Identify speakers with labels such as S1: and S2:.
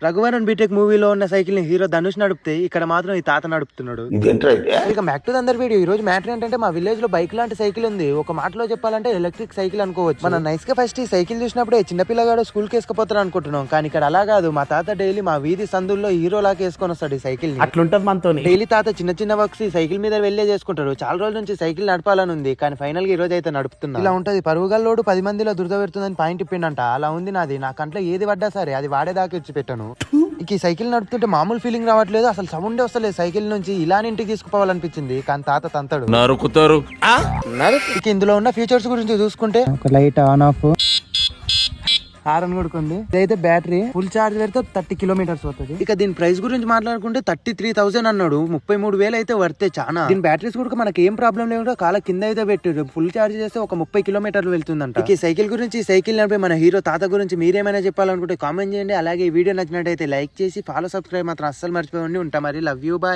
S1: Raghuvaran BTech మూవీలో ఉన్న cycle ని హీరో ధనుష్ నడిపితే ఇక్కడ మాత్రం ఈ తాత నడుపుతున్నాడు. ఇక బ్యాక్ టు అందరి వీడియో. ఈ రోజు మ్యాటర్ ఏంటంటే మా విలేజ్ లో బైక్ లాంటి సైకిల్ ఉంది. ఒక మాటలో చెప్పాలంటే ఎలక్ట్రిక్ సైకిల్ అనుకోవచ్చు. మనం నైస్ గా ఫస్ట్ ఈ సైకిల్ చూసినప్పుడే చిన్నపిల్లగాడు స్కూల్ కి వేసుకుపోతారు అనుకుంటున్నాం. కానీ ఇక్కడ అలా కాదు. మా తాత డైలీ మా వీధి సందుల్లో హీరో లాగా వేసుకొని వస్తాడు ఈ సైకిల్ ని.
S2: అట్లుంటది మనతో.
S1: డైలీ తాత చిన్న చిన్న వర్క్స్ ఈ సైకిల్ మీద వెళ్లే చేసుకుంటారు. చాలా రోజుల నుంచి సైకిల్ నడపాలని ఉంది. కానీ ఫైనల్ గా ఈ రోజు అయితే నడుపుతున్నా. ఇలా ఉంటది. పరుగుగల్లోడు 10 మందిలో దురద పెడుతుందని పాయింట్ ఇప్పిండంట. అలా ఉంది నాది. నా కంట్లో ఏది పడ్డా సరే అది వాడేదాకా ఇచ్చి పెట్టాను. ఇక ఈ సైకిల్ నడుపుతుంటే మామూలు ఫీలింగ్ రావట్లేదు. అసలు సౌండ్ వస్తలేదు సైకిల్ నుంచి. ఇలానే ఇంటికి తీసుకుపోవాలనిపించింది. కానీ తాత తంతాడు. ఇక ఇందులో ఉన్న ఫీచర్స్ గురించి చూసుకుంటే ఒక లైట్ ఆన్ ఆఫ్, హారన్ కొడుకుంది. ఇదైతే బ్యాటరీ ఫుల్ చార్జ్ పెడితే 30 కిలోమీటర్స్ అవుతుంది. ఇక దీని ప్రైస్ గురించి మాట్లాడుకుంటే 33,000 అన్నాడు. 33,000 అయితే వర్తే చాలా. దీని బ్యాటరీస్ కూడా మనకి ఏం ప్రాబ్లం లేకుండా కాల కింద అయితే పెట్టారు. ఫుల్ చార్జ్ చేస్తే ఒక 30 కిలోమీటర్లు వెళ్తుందంట. ఇక ఈ సైకిల్ గురించి, ఈ సైకిల్ నడిపే మన హీరో తాత గురించి మీరేమైనా చెప్పాలనుకుంటే కామెంట్ చేయండి. అలాగే ఈ వీడియో నచ్చినట్టయితే లైక్ చేసి ఫాలో, సబ్స్క్రైబ్ మాత్రం అస్సలు మర్చిపోయండి. ఉంటా మరి. Love you, bye.